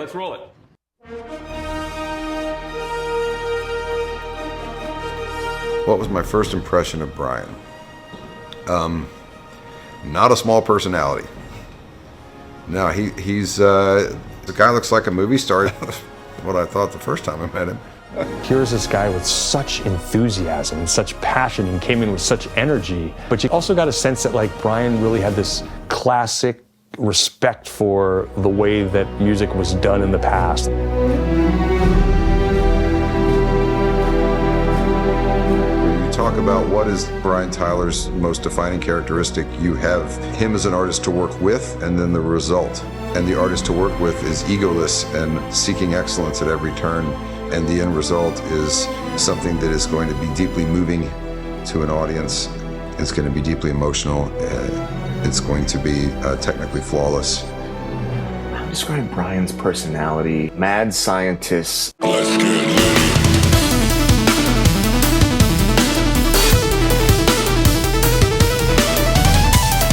let's roll it. What was my first impression of Brian? Not a small personality. No, he's the guy looks like a movie star. What I thought the first time I met him. Here's this guy with such enthusiasm and such passion and came in with such energy. But you also got a sense that like Brian really had this classic respect for the way that music was done in the past. When you talk about what is Brian Tyler's most defining characteristic, you have him as an artist to work with and then the result. And the artist to work with is egoless and seeking excellence at every turn. And the end result is something that is going to be deeply moving to an audience. It's going to be deeply emotional. It's going to be technically flawless. I would describe Brian's personality: mad scientist. Let's get lit.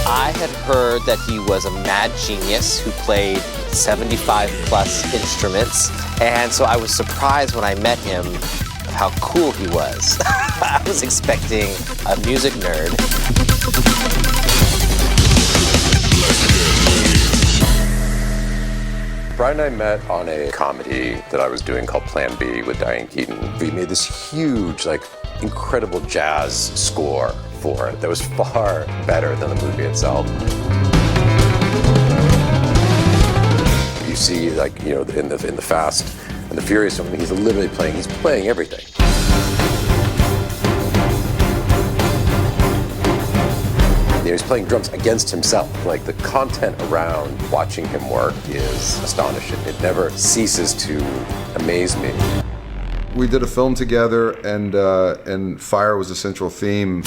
I had heard that he was a mad genius who played 75 plus instruments, and so I was surprised when I met him of how cool he was. I was expecting a music nerd. Brian and I met on a comedy that I was doing called Plan B with Diane Keaton. We made this huge, incredible jazz score for it that was far better than the movie itself. You see, in the Fast and the Furious film, he's literally playing everything. He's playing drums against himself. The content around watching him work is astonishing. It never ceases to amaze me. We did a film together, and fire was a central theme.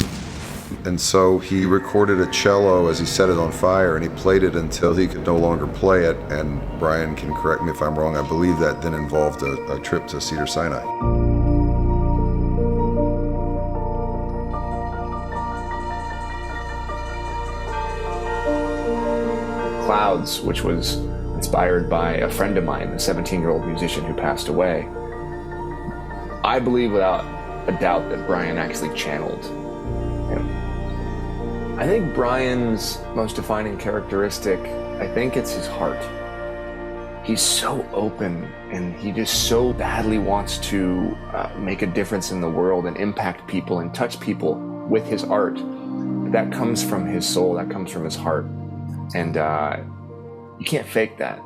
And so he recorded a cello as he set it on fire, and he played it until he could no longer play it. And Brian can correct me if I'm wrong. I believe that then involved a trip to Cedar Sinai. Clouds, which was inspired by a friend of mine, a 17-year-old musician who passed away. I believe without a doubt that Brian actually channeled him. I think Brian's most defining characteristic, I think it's his heart. He's so open, and he just so badly wants to make a difference in the world and impact people and touch people with his art. That comes from his soul, that comes from his heart. And you can't fake that.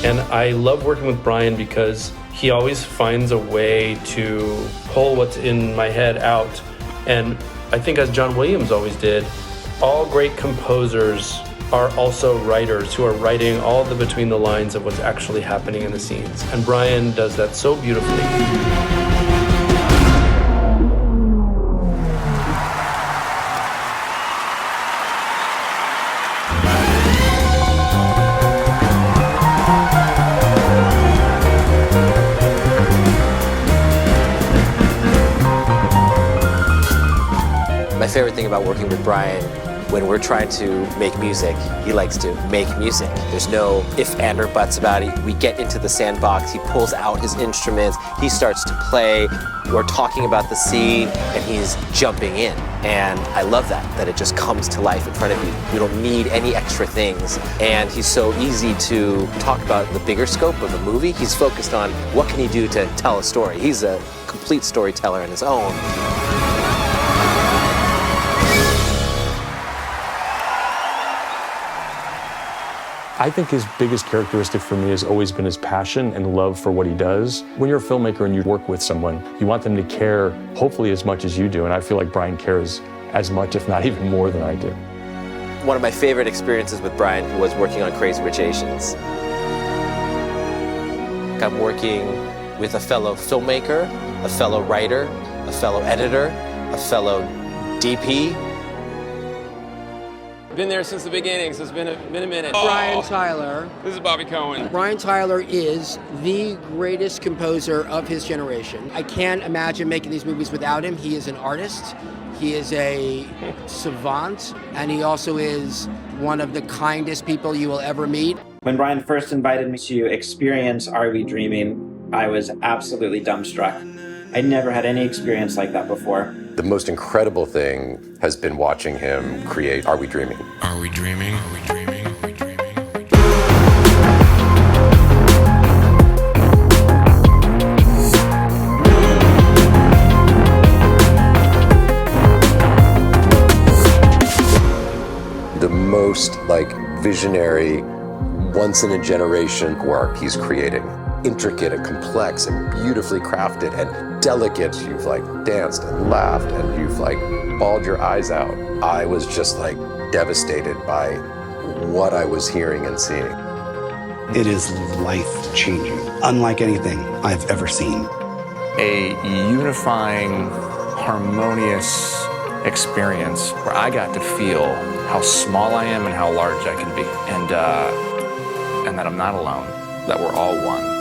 And I love working with Brian because he always finds a way to pull what's in my head out. And I think, as John Williams always did, all great composers are also writers who are writing all the between the lines of what's actually happening in the scenes. And Brian does that so beautifully. My favorite thing about working with Brian, when we're trying to make music, he likes to make music. There's no if, and, or buts about it. We get into the sandbox, he pulls out his instruments, he starts to play, we're talking about the scene, and he's jumping in. And I love that it just comes to life in front of you. You don't need any extra things. And he's so easy to talk about the bigger scope of a movie. He's focused on what can he do to tell a story. He's a complete storyteller in his own. I think his biggest characteristic for me has always been his passion and love for what he does. When you're a filmmaker and you work with someone, you want them to care hopefully as much as you do, and I feel like Brian cares as much, if not even more than I do. One of my favorite experiences with Brian was working on Crazy Rich Asians. I'm working with a fellow filmmaker, a fellow writer, a fellow editor, a fellow DP. Been there since the beginning, so it's been a minute. Brian Tyler. This is Bobby Cohen. Brian Tyler is the greatest composer of his generation. I can't imagine making these movies without him. He is an artist, he is a savant, and he also is one of the kindest people you will ever meet. When Brian first invited me to experience Are We Dreaming, I was absolutely dumbstruck. I'd never had any experience like that before. The most incredible thing has been watching him create Are We Dreaming? Are we dreaming? Are we dreaming? Are we dreaming? The most visionary, once in a generation work he's creating. Intricate and complex and beautifully crafted and delicate. You've danced and laughed and you've bawled your eyes out. I was just devastated by what I was hearing and seeing. It is life-changing, unlike anything I've ever seen. A unifying, harmonious experience where I got to feel how small I am and how large I can be, and that I'm not alone, that we're all one.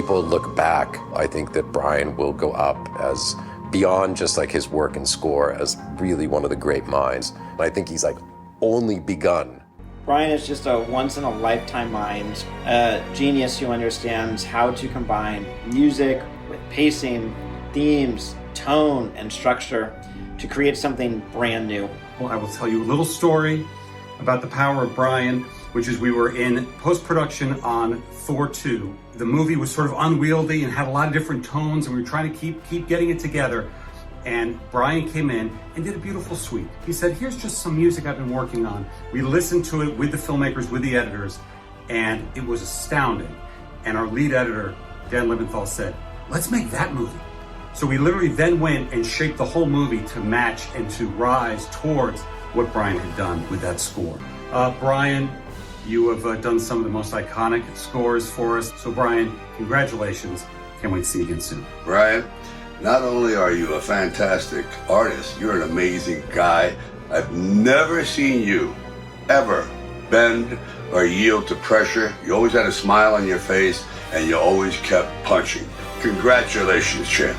Look back, I think that Brian will go up as beyond just his work and score as really one of the great minds. I think he's only begun. Brian is just a once-in-a-lifetime mind, a genius who understands how to combine music with pacing, themes, tone, and structure to create something brand new. Well, I will tell you a little story about the power of Brian, which is we were in post-production on Thor 2. The movie was sort of unwieldy and had a lot of different tones, and we were trying to keep getting it together. And Brian came in and did a beautiful suite. He said, here's just some music I've been working on. We listened to it with the filmmakers, with the editors, and it was astounding. And our lead editor, Dan Leventhal, said, let's make that movie. So we literally then went and shaped the whole movie to match and to rise towards what Brian had done with that score. Brian, you have done some of the most iconic scores for us. So Brian, congratulations. Can't wait to see you again soon. Brian, not only are you a fantastic artist, you're an amazing guy. I've never seen you ever bend or yield to pressure. You always had a smile on your face and you always kept punching. Congratulations, champ.